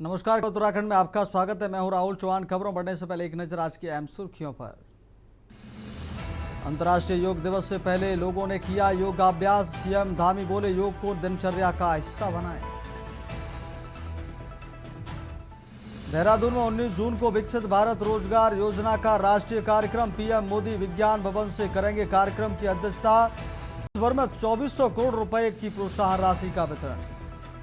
नमस्कार, उत्तराखंड में आपका स्वागत है। मैं हूं राहुल चौहान। खबरों बढ़ने से पहले एक नजर आज की अहम सुर्खियों पर। अंतर्राष्ट्रीय योग दिवस से पहले लोगों ने किया योगाभ्यास। सीएम धामी बोले योग को दिनचर्या का हिस्सा बनाएं। देहरादून में 19 जून को विकसित भारत रोजगार योजना का राष्ट्रीय कार्यक्रम। पीएम मोदी विज्ञान भवन से करेंगे कार्यक्रम की अध्यक्षता। देश भर में 2400 करोड़ रुपए की प्रोत्साहन राशि का वितरण।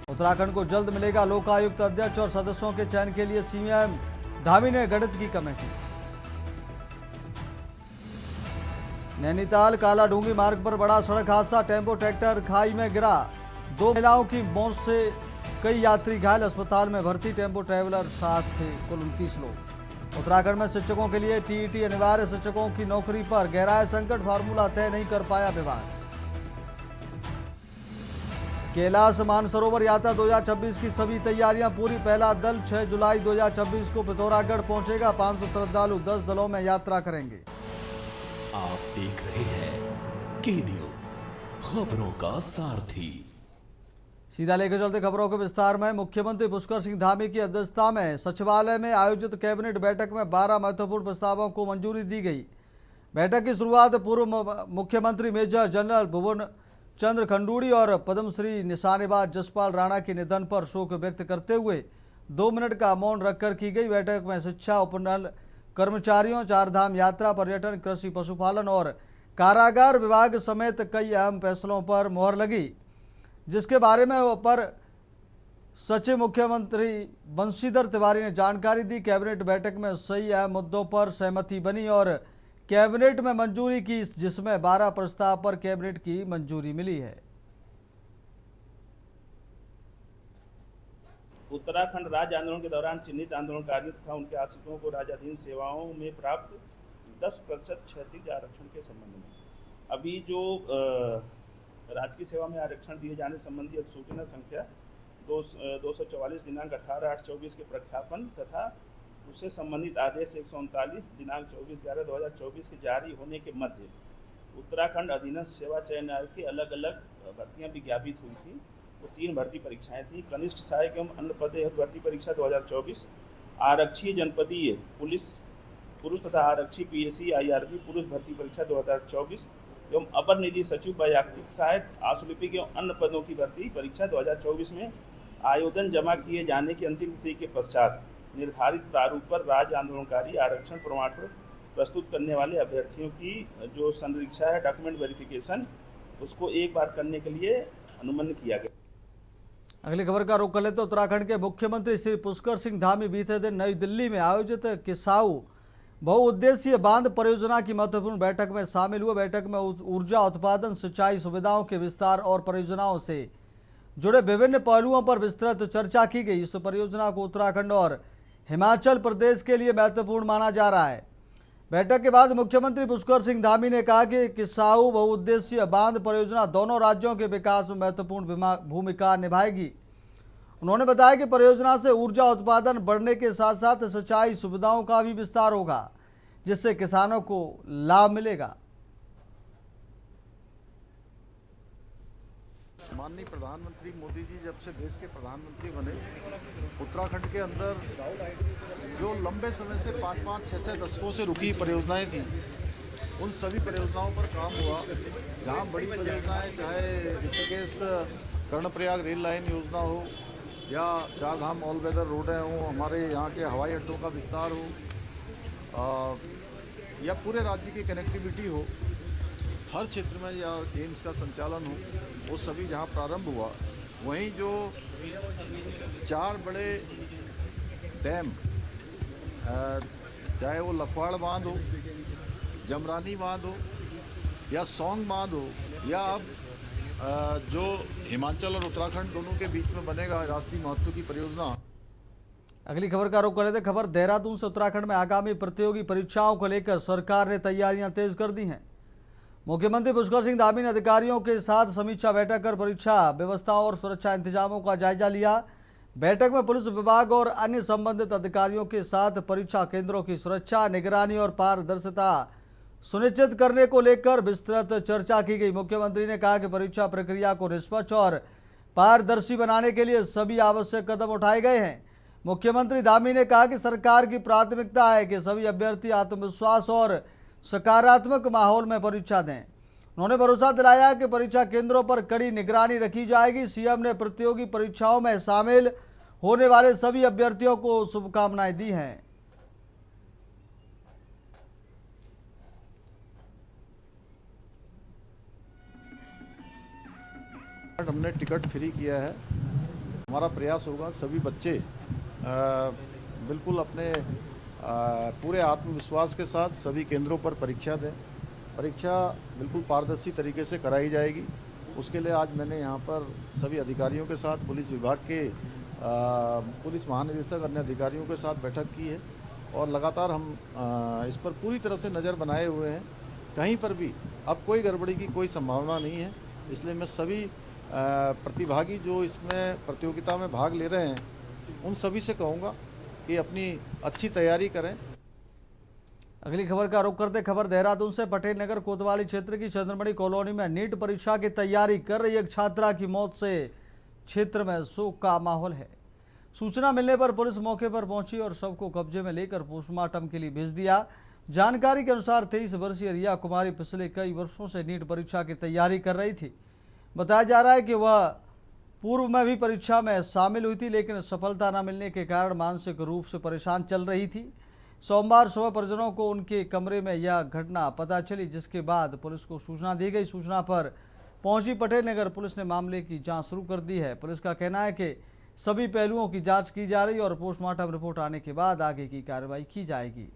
उत्तराखंड को जल्द मिलेगा लोकायुक्त अध्यक्ष और सदस्यों के चयन के लिए सीएम धामी ने गठित की कमेटी। नैनीताल कालाढूंगी मार्ग पर बड़ा सड़क हादसा। टेम्पो ट्रैक्टर खाई में गिरा। 2 महिलाओं की मौत से कई यात्री घायल। अस्पताल में भर्ती। टेम्पो ट्रैवलर साथ थे कुल 29 लोग। उत्तराखंड में शिक्षकों के लिए टीईटी अनिवार्य। शिक्षकों की नौकरी पर गहराया संकट। फार्मूला तय नहीं कर पाया विभाग। कैलाश मानसरोवर यात्रा 2026 की सभी तैयारियां पूरी। पहला दल 6 जुलाई 2026 को पिथौरागढ़ पहुंचेगा। 500 श्रद्धालु 10 दलों में यात्रा करेंगे। आप देख रहे हैं के न्यूज, खबरों का सारथी। सीधा लेकर चलते खबरों के विस्तार में। मुख्यमंत्री पुष्कर सिंह धामी की अध्यक्षता में सचिवालय में आयोजित कैबिनेट बैठक में 12 महत्वपूर्ण प्रस्तावों को मंजूरी दी गई। बैठक की शुरुआत पूर्व मुख्यमंत्री मेजर जनरल भुवन चंद्र खंडूड़ी और पद्मश्री निशानेबाज जसपाल राणा के निधन पर शोक व्यक्त करते हुए 2 मिनट का मौन रखकर की गई। बैठक में शिक्षा, उपनल कर्मचारियों, चारधाम यात्रा, पर्यटन, कृषि, पशुपालन और कारागार विभाग समेत कई अहम फैसलों पर मुहर लगी, जिसके बारे में पर सचिव मुख्यमंत्री बंशीधर तिवारी ने जानकारी दी। कैबिनेट बैठक में सही अहम मुद्दों पर सहमति बनी और कैबिनेट में मंजूरी की, जिसमें 12 प्रस्ताव पर कैबिनेट की मंजूरी मिली है। उत्तराखंड राज्य आंदोलन के दौरान चिन्हित आंदोलनकारियों तथा उनके आश्रितों को राज्याधीन सेवाओं में प्राप्त 10% क्षैतिज आरक्षण के संबंध में अभी जो राजकीय सेवा में आरक्षण दिए जाने संबंधी अधिसूचना संख्या 244 दिनांक 18/8/24 के प्रख्यापन तथा उससे संबंधित आदेश 139 दिनांक 24/11/2024 के जारी होने के मध्य उत्तराखंड अधीनस्थ सेवा चयन आयोग की अलग अलग भर्तियां विज्ञापित हुई थी। वो 3 भर्ती परीक्षाएं थी। कनिष्ठ सहायक एवं अन्य पदे भर्ती परीक्षा 2024, आरक्षी जनपदीय पुलिस पुरुष तथा आरक्षी पीएसी आईआरबी पुरुष भर्ती परीक्षा 2024 एवं अपर निधि सचिव वैयक्तिक सहायक आशुलिपिक एवं अन्य पदों की भर्ती परीक्षा 2024 में आवेदन जमा किए जाने की अंतिम तिथि के पश्चात निर्धारित प्रारूप पर राज्य आंदोलनकारी आरक्षण प्रमाण पत्र प्रस्तुत करने वाले अभ्यर्थियों की जो संरीक्षा है, डॉक्यूमेंट वेरिफिकेशन, उसको एक बार करने के लिए अनुमति किया गया। अगली खबर का रुख कर लेते। उत्तराखंड के मुख्यमंत्री श्री पुष्कर सिंह धामी बीते दिन नई दिल्ली में आयोजित किसाऊ बहुउद्देशीय बांध परियोजना की महत्वपूर्ण बैठक में शामिल हुए। बैठक में ऊर्जा उत्पादन, सिंचाई सुविधाओं के विस्तार और परियोजनाओं से जुड़े विभिन्न पहलुओं पर विस्तृत चर्चा की गई। इस परियोजना को उत्तराखंड और हिमाचल प्रदेश के लिए महत्वपूर्ण माना जा रहा है। बैठक के बाद मुख्यमंत्री पुष्कर सिंह धामी ने कहा कि किसाऊ बहुउद्देशीय बांध परियोजना दोनों राज्यों के विकास में महत्वपूर्ण भूमिका निभाएगी। उन्होंने बताया कि परियोजना से ऊर्जा उत्पादन बढ़ने के साथ साथ सिंचाई सुविधाओं का भी विस्तार होगा, जिससे किसानों को लाभ मिलेगा। माननीय प्रधानमंत्री मोदी जी जब से देश के प्रधानमंत्री बने, उत्तराखंड के अंदर जो लंबे समय से 5-5, 6-6 दशकों से रुकी परियोजनाएं थी, उन सभी परियोजनाओं पर काम हुआ। जहां बड़ी परियोजनाएं, चाहे ऋषिकेश कर्णप्रयाग रेल लाइन योजना हो या चारधाम ऑल वेदर रोडें हों, हमारे यहाँ के हवाई अड्डों का विस्तार हो या पूरे राज्य की कनेक्टिविटी हो, हर क्षेत्र में या एम्स का संचालन हो, वो सभी जहाँ प्रारंभ हुआ, वहीं जो 4 बड़े डैम, चाहे वो लखवाड़ बांध हो, जमरानी बांध हो या सौंग बांध हो, या अब जो हिमाचल और उत्तराखंड दोनों के बीच में बनेगा राष्ट्रीय महत्व की परियोजना। अगली खबर का रुख कर लेते। खबर देहरादून से। उत्तराखंड में आगामी प्रतियोगी परीक्षाओं को लेकर सरकार ने तैयारियां तेज कर दी हैं। मुख्यमंत्री पुष्कर सिंह धामी ने अधिकारियों के साथ समीक्षा बैठक कर परीक्षा व्यवस्थाओं और सुरक्षा इंतजामों का जायजा लिया। बैठक में पुलिस विभाग और अन्य संबंधित अधिकारियों के साथ परीक्षा केंद्रों की सुरक्षा, निगरानी और पारदर्शिता सुनिश्चित करने को लेकर विस्तृत चर्चा की गई। मुख्यमंत्री ने कहा कि परीक्षा प्रक्रिया को निष्पक्ष और पारदर्शी बनाने के लिए सभी आवश्यक कदम उठाए गए हैं। मुख्यमंत्री धामी ने कहा कि सरकार की प्राथमिकता है कि सभी अभ्यर्थी आत्मविश्वास और सकारात्मक माहौल में परीक्षा दें। उन्होंने भरोसा दिलाया कि परीक्षा केंद्रों पर कड़ी निगरानी रखी जाएगी। सीएम ने प्रतियोगी परीक्षाओं में शामिल होने वाले सभी अभ्यर्थियों को शुभकामनाएं दी हैं। हमने टिकट फ्री किया है। हमारा प्रयास होगा सभी बच्चे बिल्कुल अपने पूरे आत्मविश्वास के साथ सभी केंद्रों पर परीक्षा दें। परीक्षा बिल्कुल पारदर्शी तरीके से कराई जाएगी। उसके लिए आज मैंने यहाँ पर सभी अधिकारियों के साथ, पुलिस विभाग के पुलिस महानिदेशक, अन्य अधिकारियों के साथ बैठक की है और लगातार हम इस पर पूरी तरह से नज़र बनाए हुए हैं। कहीं पर भी अब कोई गड़बड़ी की कोई संभावना नहीं है। इसलिए मैं सभी प्रतिभागी जो इसमें प्रतियोगिता में भाग ले रहे हैं उन सभी से कहूँगा कि अपनी अच्छी तैयारी करें। अगली खबर का रुख करते खबर देहरादून से। पटेल नगर कोतवाली क्षेत्र की चंद्रमणि कॉलोनी में नीट परीक्षा की तैयारी कर रही एक छात्रा की मौत से क्षेत्र में शोक का माहौल है। सूचना मिलने पर पुलिस मौके पर पहुंची और शव को कब्जे में लेकर पोस्टमार्टम के लिए भेज दिया। जानकारी के अनुसार 23 वर्षीय रिया कुमारी पिछले कई वर्षों से नीट परीक्षा की तैयारी कर रही थी। बताया जा रहा है कि वह पूर्व में भी परीक्षा में शामिल हुई थी, लेकिन सफलता न मिलने के कारण मानसिक रूप से परेशान चल रही थी। सोमवार सुबह परिजनों को उनके कमरे में यह घटना पता चली, जिसके बाद पुलिस को सूचना दी गई। सूचना पर पहुंची पटेल नगर पुलिस ने मामले की जांच शुरू कर दी है। पुलिस का कहना है कि सभी पहलुओं की जांच की जा रही है और पोस्टमार्टम रिपोर्ट आने के बाद आगे की कार्रवाई की जाएगी।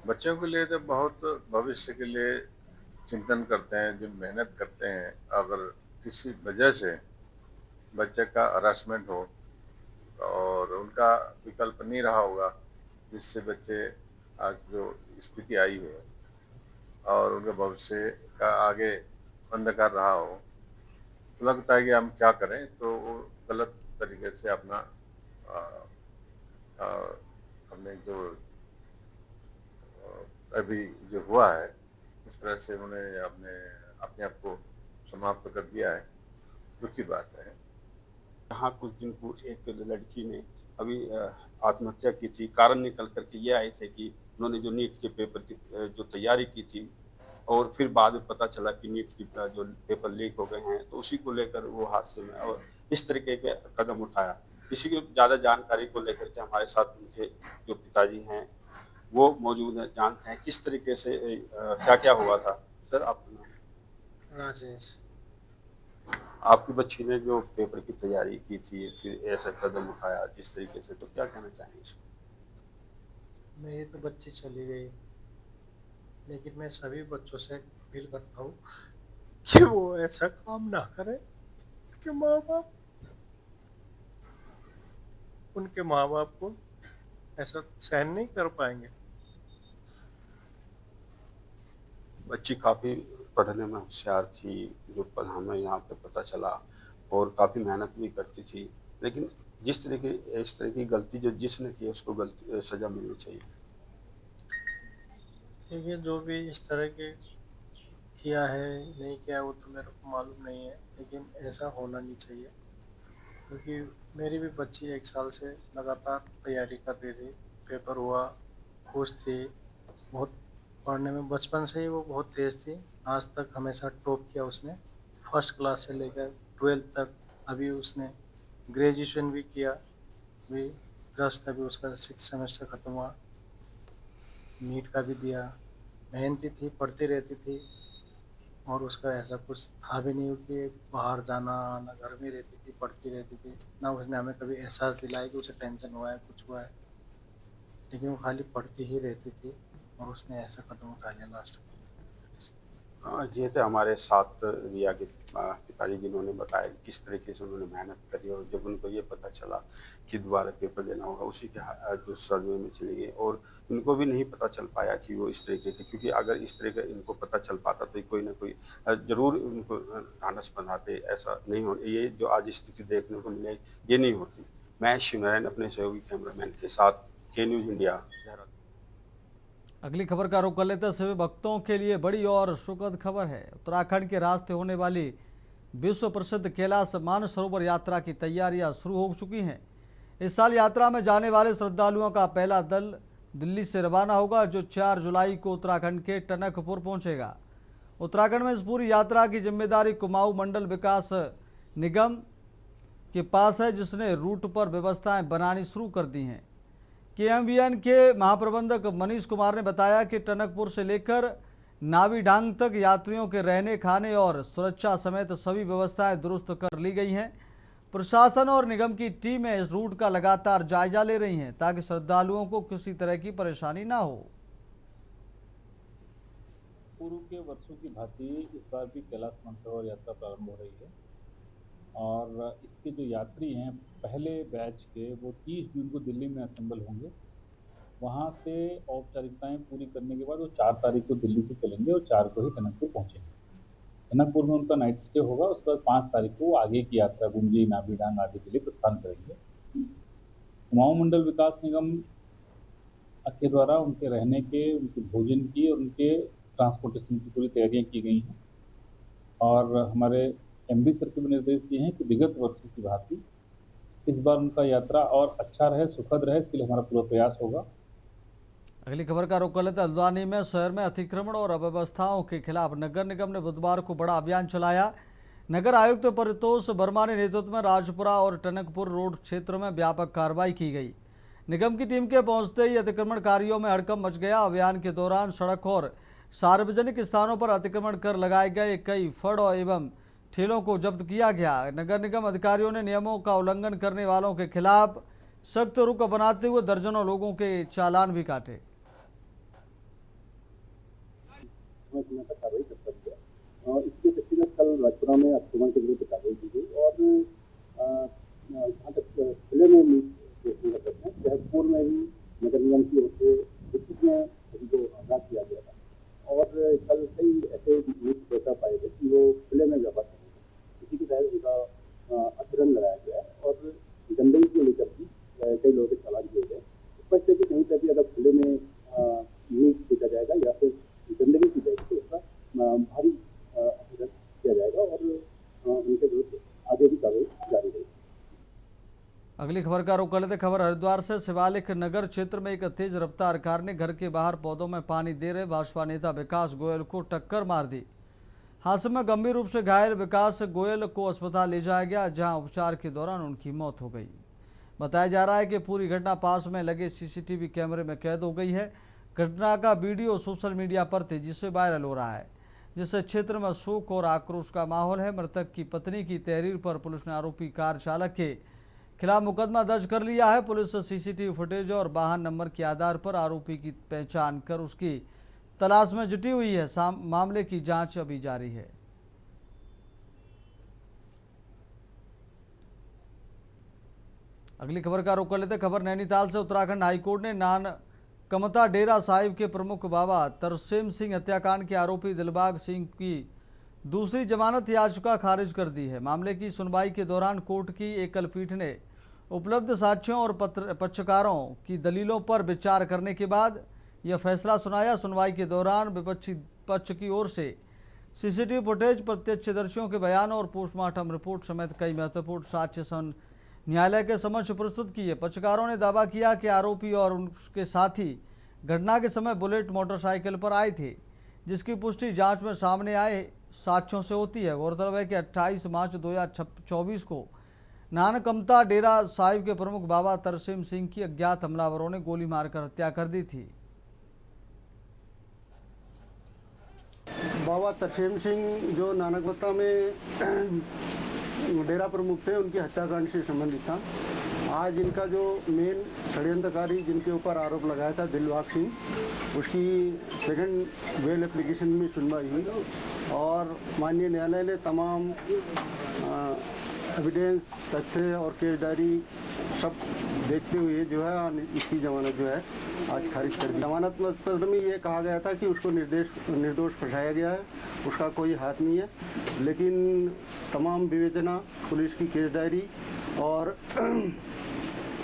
बच्चों के लिए तो बहुत भविष्य के लिए चिंतन करते हैं, जो मेहनत करते हैं। अगर किसी वजह से बच्चे का हरासमेंट हो और उनका विकल्प नहीं रहा होगा, जिससे बच्चे आज जो स्थिति आई है और उनके भविष्य का आगे अंधकार रहा हो, तो लगता है कि हम क्या करें, तो वो गलत तरीके से अपना हमने जो अभी जो हुआ है इस तरह से उन्होंने अपने आप को समाप्त कर दिया है। दुखी बात है। यहाँ कुछ दिन पूर्व एक लड़की ने अभी आत्महत्या की थी। कारण निकल करके ये आए थे कि उन्होंने जो नीट के पेपर की जो तैयारी की थी और फिर बाद में पता चला कि नीट की जो पेपर लीक हो गए हैं, तो उसी को लेकर वो हादसे में और इस तरीके के कदम उठाया। इसी की ज़्यादा जानकारी को लेकर के हमारे साथ उनके जो पिताजी हैं वो मौजूद हैं, जानते हैं किस तरीके से क्या क्या हुआ था। सर, आपका नाम? राजेश। आपकी बच्ची ने जो पेपर की तैयारी की थी, फिर ऐसा कदम उठाया जिस तरीके से, तो क्या कहना चाहेंगे इसको? मेरी तो बच्ची चली गई, लेकिन मैं सभी बच्चों से अपील करता हूँ कि वो ऐसा काम ना करें कि उनके माँ बाप को ऐसा सहन नहीं कर पाएंगे। बच्ची काफ़ी पढ़ने में होशियार थी, जो हमें यहाँ पे पता चला, और काफ़ी मेहनत भी करती थी, लेकिन इस तरह की गलती जो जिसने की उसको गलती सज़ा मिलनी चाहिए। देखिए, जो भी इस तरह के किया है नहीं किया वो तो मेरे को मालूम नहीं है, लेकिन ऐसा होना नहीं चाहिए, क्योंकि मेरी भी बच्ची 1 साल से लगातार तैयारी कर रही थी। पेपर हुआ, खुश थी, बहुत पढ़ने में बचपन से ही वो बहुत तेज़ थी। आज तक हमेशा टॉप किया उसने, फर्स्ट क्लास से लेकर 12th तक। अभी उसने ग्रेजुएशन भी किया, अभी जस्ट अभी उसका 6th सेमेस्टर ख़त्म हुआ। नीट का भी दिया। मेहनती थी, पढ़ती रहती थी, और उसका ऐसा कुछ था भी नहीं कि बाहर जाना आना, घर में रहती थी, पढ़ती रहती थी। ना उसने हमें कभी एहसास दिलाया कि उसे टेंशन हुआ है, कुछ हुआ है, लेकिन वो खाली पढ़ती ही रहती थी और उसने ऐसा कदम उठा लिया लास्ट में। ये तो हमारे साथ रिया के पिताजी जिन्होंने बताया कि किस तरीके से उन्होंने मेहनत करी, और जब उनको ये पता चला कि दोबारा पेपर देना होगा, उसी के जो सदमे में चली गई, और उनको भी नहीं पता चल पाया कि वो इस तरीके के, क्योंकि अगर इस तरह का इनको पता चल पाता तो कोई ना कोई ज़रूर उनको ढांढस बनाते। ऐसा नहीं हो, ये जो आज स्थिति देखने को मिले ये नहीं होती। मैं शिवनारायण अपने सहयोगी कैमरामैन के साथ, के न्यूज़ इंडिया। अगली खबर का रुख कर लेते हैं। सभी भक्तों के लिए बड़ी और सुखद खबर है। उत्तराखंड के रास्ते होने वाली विश्व प्रसिद्ध कैलाश मानसरोवर यात्रा की तैयारियां शुरू हो चुकी हैं। इस साल यात्रा में जाने वाले श्रद्धालुओं का पहला दल दिल्ली से रवाना होगा, जो 4 जुलाई को उत्तराखंड के टनकपुर पहुंचेगा। उत्तराखंड में इस पूरी यात्रा की जिम्मेदारी कुमाऊं मंडल विकास निगम के पास है, जिसने रूट पर व्यवस्थाएं बनानी शुरू कर दी हैं। KMVN के महाप्रबंधक मनीष कुमार ने बताया कि टनकपुर से लेकर नावीडांग तक यात्रियों के रहने, खाने और सुरक्षा समेत सभी व्यवस्थाएं दुरुस्त कर ली गई हैं। प्रशासन और निगम की टीमें इस रूट का लगातार जायजा ले रही हैं, ताकि श्रद्धालुओं को किसी तरह की परेशानी ना हो। पूर्व के वर्षों की भांति इस बार भी कैलाश मानसरोवर यात्रा प्रारंभ हो रही है और इसके जो यात्री हैं पहले बैच के, वो 30 जून को दिल्ली में असेंबल होंगे। वहाँ से औपचारिकताएं पूरी करने के बाद वो 4 तारीख को दिल्ली से चलेंगे और 4 को ही टनकपुर पहुँचेंगे। टनकपुर में उनका नाइट स्टे होगा। उसके बाद 5 तारीख को वो आगे की यात्रा गुंजी, नावीडांग आदि के लिए प्रस्थान करेंगे। कुमाऊं मंडल विकास निगम के द्वारा उनके रहने के, उनके भोजन की और उनके ट्रांसपोर्टेशन की पूरी तैयारियां की गई हैं और हमारे MD सर के भी निर्देश ये हैं कि विगत वर्षों की भांति इस बार उनका यात्रा और अच्छा रहे, सुखद रहे, इसके लिए हमारा पूरा प्रयास होगा। अगली खबर का रुख कर लेते हैं। हल्द्वानी में शहर में अतिक्रमण और अव्यवस्थाओं के खिलाफ नगर निगम ने बुधवार को बड़ा अभियान चलाया। नगर आयुक्त परितोष वर्मा के नेतृत्व में राजपुरा और टनकपुर रोड क्षेत्र में व्यापक कार्रवाई की गई। निगम की टीम के पहुंचते ही अतिक्रमणकारियों में हड़कंप मच गया। अभियान के दौरान सड़क और सार्वजनिक स्थानों पर अतिक्रमण कर लगाए गए कई फड़ एवं ठेलों को जब्त किया गया। नगर निगम अधिकारियों ने नियमों का उल्लंघन करने वालों के खिलाफ सख्त रुख अपनाते हुए दर्जनों लोगों के चालान भी काटे। इसके दृष्टिगत कल राजपुरा में अतिक्रमण के विरुद्ध कार्रवाई की गई और जहाँ तक जिले में शहरपुर में भी नगर निगम की ओर से विस्तृत में सभी को आगाह किया गया था और कल कई ऐसे डेटा पाए गए कि वो जिले में व्यापार करेंगे। इसी के तहत उनका अतिक्रमण लगाया गया और गंदगी को लेकर भी कई लोगों के चालान किए गए। स्पष्ट है कि कहीं पर भी अगर खुले में नीट फेंका जाएगा या फिर गंदगी की जाएगी तो उसका भारी अतिक्रमण किया जाएगा और उनके विरुद्ध आगे भी कार्रवाई जारी रहेगी। अगली खबर का रुख कर लेते। खबर हरिद्वार से। शिवालिक नगर क्षेत्र में एक तेज रफ्तार कार ने घर के बाहर पौधों में पानी दे रहे भाजपा नेता विकास गोयल को टक्कर मार दी। हादसे में गंभीर रूप से घायल विकास गोयल को अस्पताल ले जाया गया, जहां उपचार के दौरान उनकी मौत हो गई। बताया जा रहा है कि पूरी घटना पास में लगे CCTV कैमरे में कैद हो गई है। घटना का वीडियो सोशल मीडिया पर तेजी से वायरल हो रहा है, जिससे क्षेत्र में शोक और आक्रोश का माहौल है। मृतक की पत्नी की तहरीर पर पुलिस ने आरोपी कार चालक के खिलाफ मुकदमा दर्ज कर लिया है। पुलिस CCTV फुटेज और वाहन नंबर के आधार पर आरोपी की पहचान कर उसकी तलाश में जुटी हुई है। मामले की जांच अभी जारी है। अगली खबर का रुख कर लेते। खबर नैनीताल से। उत्तराखंड हाईकोर्ट ने नानकमता डेरा साहिब के प्रमुख बाबा तरसेम सिंह हत्याकांड के आरोपी दिलबाग सिंह की दूसरी जमानत याचिका खारिज कर दी है। मामले की सुनवाई के दौरान कोर्ट की एकल पीठ ने उपलब्ध साक्ष्यों और पक्षकारों की दलीलों पर विचार करने के बाद यह फैसला सुनाया। सुनवाई के दौरान विपक्षी पक्ष की ओर से CCTV फुटेज, प्रत्यक्षदर्शियों के बयान और पोस्टमार्टम रिपोर्ट समेत कई महत्वपूर्ण साक्ष्य न्यायालय के समक्ष प्रस्तुत किए। पक्षकारों ने दावा किया कि आरोपी और उनके साथी घटना के समय बुलेट मोटरसाइकिल पर आए थे, जिसकी पुष्टि जांच में सामने आए साक्ष्यों से होती है। गौरतलब है कि 28 मार्च 2024 को नानकमता डेरा साहिब के प्रमुख बाबा तरसेम सिंह की अज्ञात हमलावरों ने गोली मारकर हत्या कर दी थी। बाबा तरसेम सिंह जो नानकमता में डेरा प्रमुख थे, उनकी हत्याकांड से संबंधित था। आज इनका जो मेन षड्यंत्रकारी जिनके ऊपर आरोप लगाया था दिलबाग सिंह, उसकी सेकंड बेल एप्लीकेशन में सुनवाई हुई और माननीय न्यायालय ने तमाम एविडेंस, तथ्य और केस डायरी सब देखते हुए जो है इसकी जमानत जो है आज खारिज कर दी। जमानत पत्र में ये कहा गया था कि उसको निर्दोष ठहराया गया है, उसका कोई हाथ नहीं है, लेकिन तमाम विवेचना, पुलिस की केस डायरी और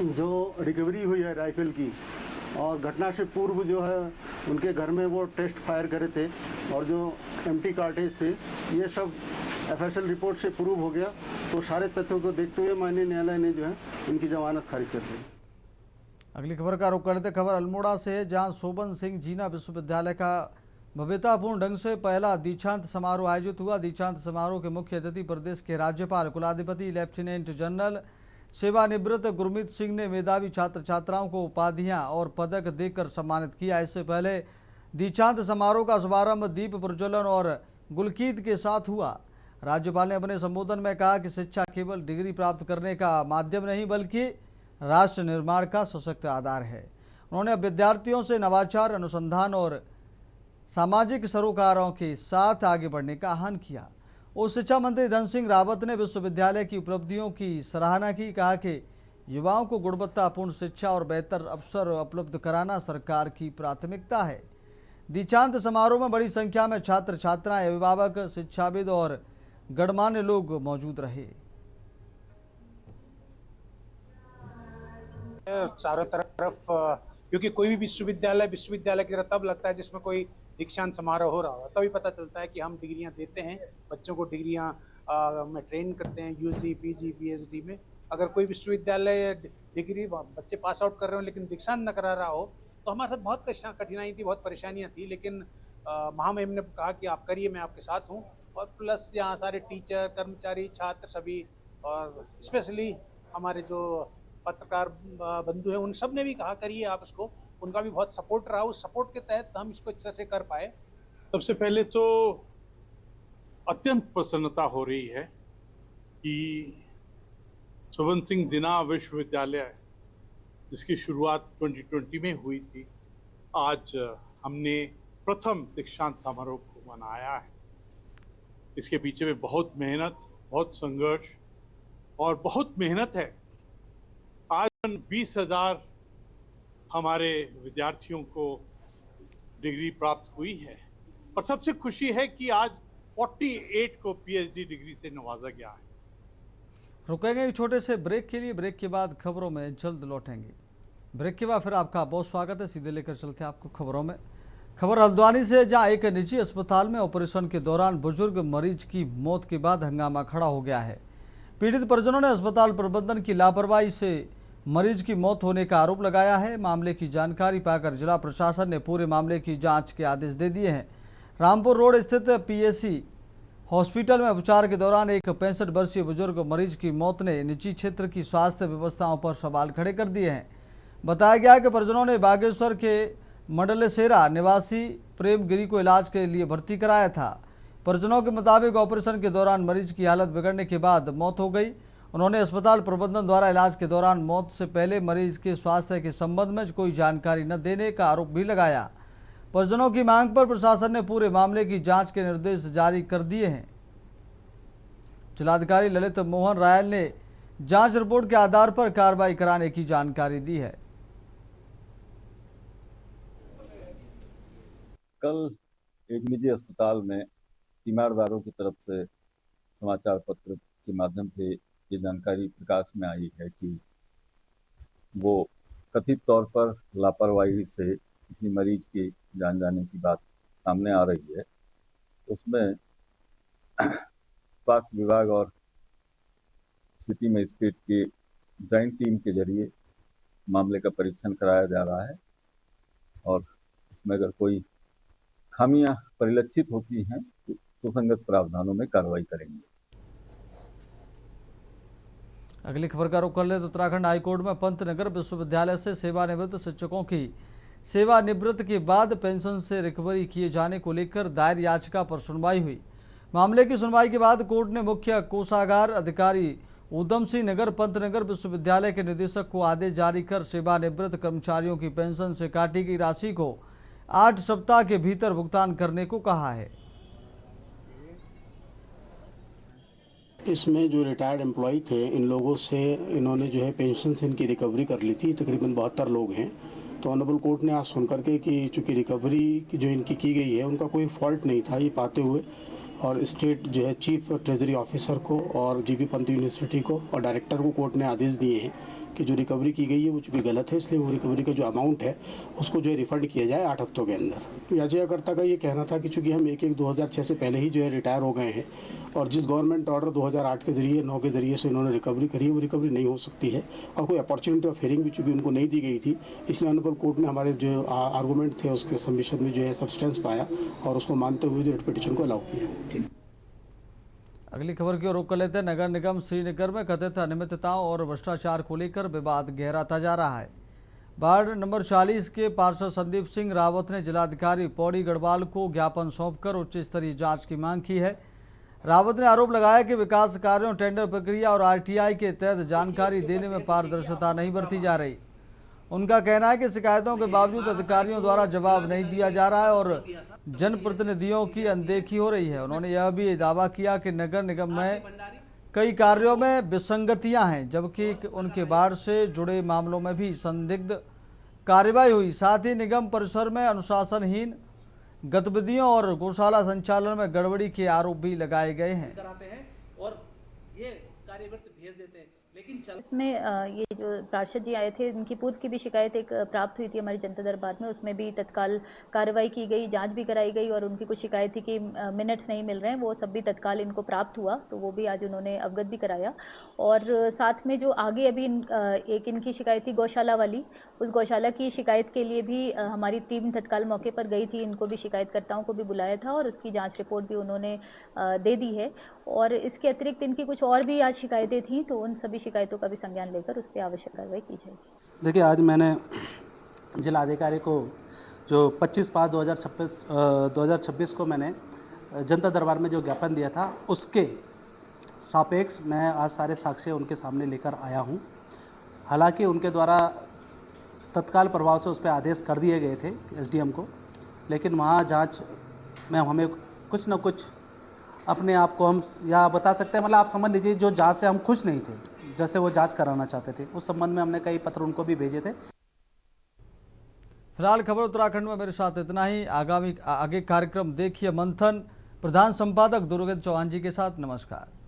जो रिकवरी हुई है राइफल की और घटना से पूर्व जो है उनके घर में वो टेस्ट फायर करे थे और जो एम्प्टी कार्टेज थे, ये सब FSL रिपोर्ट से प्रूव हो गया। तो सारे तथ्यों को देखते हुए माननीय न्यायालय ने जो है इनकी जमानत खारिज कर दी। अगली खबर का रुख करते खबर अल्मोड़ा से है, जहां शोभन सिंह जीना विश्वविद्यालय का भव्यतापूर्ण ढंग से पहला दीक्षांत समारोह आयोजित हुआ। दीक्षांत समारोह के मुख्य अतिथि प्रदेश के राज्यपाल कुलाधिपति लेफ्टिनेंट जनरल सेवानिवृत्त गुरमीत सिंह ने मेधावी छात्र छात्राओं को उपाधियां और पदक देकर सम्मानित किया। इससे पहले दीक्षांत समारोह का शुभारंभ दीप प्रज्वलन और गुलकीत के साथ हुआ। राज्यपाल ने अपने संबोधन में कहा कि शिक्षा केवल डिग्री प्राप्त करने का माध्यम नहीं बल्कि राष्ट्र निर्माण का सशक्त आधार है। उन्होंने विद्यार्थियों से नवाचार, अनुसंधान और सामाजिक सरोकारों के साथ आगे बढ़ने का आह्वान किया। उच्च शिक्षा मंत्री धन सिंह रावत ने विश्वविद्यालय की उपलब्धियों की सराहना की। कहा कि युवाओं को गुणवत्तापूर्ण शिक्षा और बेहतर अवसर उपलब्ध कराना सरकार की प्राथमिकता है। दीक्षांत समारोह में बड़ी संख्या में छात्र छात्राएं, अभिभावक, शिक्षाविद और गणमान्य लोग मौजूद रहे। चारों तरफ क्योंकि कोई भी विश्वविद्यालय की तरह तब लगता है जिसमें कोई दीक्षांत समारोह हो रहा हो, तभी पता चलता है कि हम डिग्रियां देते हैं, बच्चों को डिग्रियां में ट्रेन करते हैं, यूजी, पीजी, पीएचडी में। अगर कोई विश्वविद्यालय डिग्री बच्चे पास आउट कर रहे हो लेकिन दीक्षांत न करा रहा हो तो हमारे साथ बहुत कठिनाई थी, बहुत परेशानियां थी। लेकिन महामहिम ने कहा कि आप करिए, मैं आपके साथ हूँ। और प्लस यहाँ सारे टीचर, कर्मचारी, छात्र सभी और स्पेशली हमारे जो पत्रकार बंधु हैं उन सब ने भी कहा करिए आप इसको, उनका भी बहुत सपोर्ट रहा। उस सपोर्ट के तहत हम इसको अच्छे से कर पाए। सबसे पहले तो अत्यंत प्रसन्नता हो रही है कि शोभन सिंह जीना विश्वविद्यालय जिसकी शुरुआत 2020 में हुई थी, आज हमने प्रथम दीक्षांत समारोह को मनाया है। इसके पीछे में बहुत मेहनत, बहुत संघर्ष और बहुत मेहनत है। आज 20,000 हमारे विद्यार्थियों को डिग्री प्राप्त हुई है और सबसे खुशी है कि आज 48 को पीएचडी डिग्री से नवाजा गया है। रुकेंगे एक छोटे से ब्रेक के लिए। ब्रेक के बाद खबरों में जल्द लौटेंगे। ब्रेक के बाद फिर आपका बहुत स्वागत है। सीधे लेकर चलते हैं आपको खबरों में। खबर हल्द्वानी से, जहां एक निजी अस्पताल में ऑपरेशन के दौरान बुजुर्ग मरीज की मौत के बाद हंगामा खड़ा हो गया है। पीड़ित परिजनों ने अस्पताल प्रबंधन की लापरवाही से मरीज की मौत होने का आरोप लगाया है। मामले की जानकारी पाकर जिला प्रशासन ने पूरे मामले की जांच के आदेश दे दिए हैं। रामपुर रोड स्थित पीएससी हॉस्पिटल में उपचार के दौरान एक 65 वर्षीय बुजुर्ग मरीज की मौत ने निजी क्षेत्र की स्वास्थ्य व्यवस्थाओं पर सवाल खड़े कर दिए हैं। बताया गया कि परिजनों ने बागेश्वर के मंडलेसेरा निवासी प्रेम गिरी को इलाज के लिए भर्ती कराया था। परिजनों के मुताबिक ऑपरेशन के दौरान मरीज की हालत बिगड़ने के बाद मौत हो गई। उन्होंने अस्पताल प्रबंधन द्वारा इलाज के दौरान मौत से पहले मरीज के स्वास्थ्य के संबंध में कोई जानकारी न देने का आरोप भी लगाया। परिजनों की मांग पर प्रशासन ने पूरे मामले की जांच के निर्देश जारी कर दिए हैं। जिलाधिकारी ललित मोहन रायल ने जांच रिपोर्ट के आधार पर कार्रवाई कराने की जानकारी दी है। कल एक निजी अस्पताल में तीमारदारों की तरफ से समाचार पत्र के माध्यम से ये जानकारी प्रकाश में आई है कि वो कथित तौर पर लापरवाही से किसी मरीज की जान जाने की बात सामने आ रही है। उसमें स्वास्थ्य विभाग और सिटी मजिस्ट्रेट की जॉइंट टीम के जरिए मामले का परीक्षण कराया जा रहा है और इसमें अगर कोई खामियां परिलक्षित होती हैं तो सुसंगत प्रावधानों में कार्रवाई करेंगे। अगली खबर का रुख कर ले तो उत्तराखंड हाईकोर्ट में पंतनगर विश्वविद्यालय से सेवानिवृत्त शिक्षकों की सेवानिवृत्त के बाद पेंशन से रिकवरी किए जाने को लेकर दायर याचिका पर सुनवाई हुई। मामले की सुनवाई के बाद कोर्ट ने मुख्य कोषागार अधिकारी उधम सिंह नगर पंतनगर विश्वविद्यालय के निदेशक को आदेश जारी कर सेवानिवृत्त कर्मचारियों की पेंशन से काटी गई राशि को 8 सप्ताह के भीतर भुगतान करने को कहा है। इसमें जो रिटायर्ड एम्प्लॉय थे, इन लोगों से इन्होंने जो है पेंशन से इनकी रिकवरी कर ली थी। तकरीबन 72 लोग हैं। तो ऑनरेबल कोर्ट ने आज सुन करके कि चूँकि रिकवरी जो इनकी की गई है उनका कोई फॉल्ट नहीं था, ये पाते हुए और स्टेट जो है चीफ ट्रेजरी ऑफिसर को और जीबी पंत यूनिवर्सिटी को और डायरेक्टर को कोर्ट ने आदेश दिए हैं कि जो रिकवरी की गई है वो चूँकि गलत है, इसलिए वो रिकवरी का जो अमाउंट है उसको जो है रिफंड किया जाए 8 हफ्तों के अंदर। याचिकाकर्ता का ये कहना था कि चूँकि हम 1/1/2006 से पहले ही जो है रिटायर हो गए हैं और जिस गवर्नमेंट ऑर्डर 2008 के जरिए 9 के जरिए से इन्होंने रिकवरी करी है वो रिकवरी नहीं हो सकती है और कोई अपॉर्चुनिटी ऑफ हियरिंग भी चूँकि उनको नहीं दी गई थी, इसलिए ऑनरेबल कोर्ट ने हमारे जो आर्गूमेंट थे उसके सबमिशन में जो है सब्सटेंस पाया और उसको मानते हुए जो रिट पिटीशन को अलाउ किया। अगली खबर की ओर रुख कर लेते हैं। नगर निगम श्रीनगर में कथित अनियमितताओं और भ्रष्टाचार को लेकर विवाद गहराता जा रहा है। वार्ड नंबर 40 के पार्षद संदीप सिंह रावत ने जिलाधिकारी पौड़ी गढ़वाल को ज्ञापन सौंपकर उच्च स्तरीय जांच की मांग की है। रावत ने आरोप लगाया कि विकास कार्यों, टेंडर प्रक्रिया और आरटीआई के तहत जानकारी देने में पारदर्शिता नहीं बरती जा रही। उनका कहना है कि शिकायतों के बावजूद अधिकारियों द्वारा जवाब नहीं दिया जा रहा है और जनप्रतिनिधियों की अनदेखी हो रही है। उन्होंने यह भी दावा किया कि नगर निगम में कई कार्यों में विसंगतियां हैं, जबकि उनके वार्ड से जुड़े मामलों में भी संदिग्ध कार्रवाई हुई। साथ ही निगम परिसर में अनुशासनहीन गतिविधियों और गौशाला संचालन में गड़बड़ी के आरोप भी लगाए गए हैं। और ये कार्यवर्त भेज देते हैं, लेकिन इसमें ये जो पार्षद जी आए थे इनकी पूर्व की भी शिकायत एक प्राप्त हुई थी हमारी जनता दरबार में, उसमें भी तत्काल कार्रवाई की गई, जांच भी कराई गई और उनकी कुछ शिकायत थी कि मिनट्स नहीं मिल रहे हैं, वो सब भी तत्काल इनको प्राप्त हुआ, तो वो भी आज उन्होंने अवगत भी कराया। और साथ में जो आगे अभी एक इनकी शिकायत थी गौशाला वाली, उस गौशाला की शिकायत के लिए भी हमारी टीम तत्काल मौके पर गई थी, इनको भी शिकायतकर्ताओं को भी बुलाया था और उसकी जाँच रिपोर्ट भी उन्होंने दे दी है। और इसके अतिरिक्त इनकी कुछ और भी आज शिकायतें थीं, तो उन सभी शिकायतों का भी संज्ञान लेकर उस पर आवश्यक कार्रवाई की जाएगी। देखिए, आज मैंने जिलाधिकारी को जो 25/5/2026 को मैंने जनता दरबार में जो ज्ञापन दिया था उसके सापेक्ष मैं आज सारे साक्ष्य उनके सामने लेकर आया हूं। हालांकि उनके द्वारा तत्काल प्रभाव से उस पर आदेश कर दिए गए थे एसडीएम को, लेकिन वहाँ जांच में हमें कुछ न कुछ अपने आप को हम या बता सकते हैं, मतलब आप समझ लीजिए जो जांच से हम खुश नहीं थे, जैसे वो जांच कराना चाहते थे, उस संबंध में हमने कई पत्र उनको भी भेजे थे। फिलहाल खबर उत्तराखंड में मेरे साथ इतना ही। आगे कार्यक्रम देखिए मंथन, प्रधान संपादक दुर्गेंद्र चौहान जी के साथ। नमस्कार।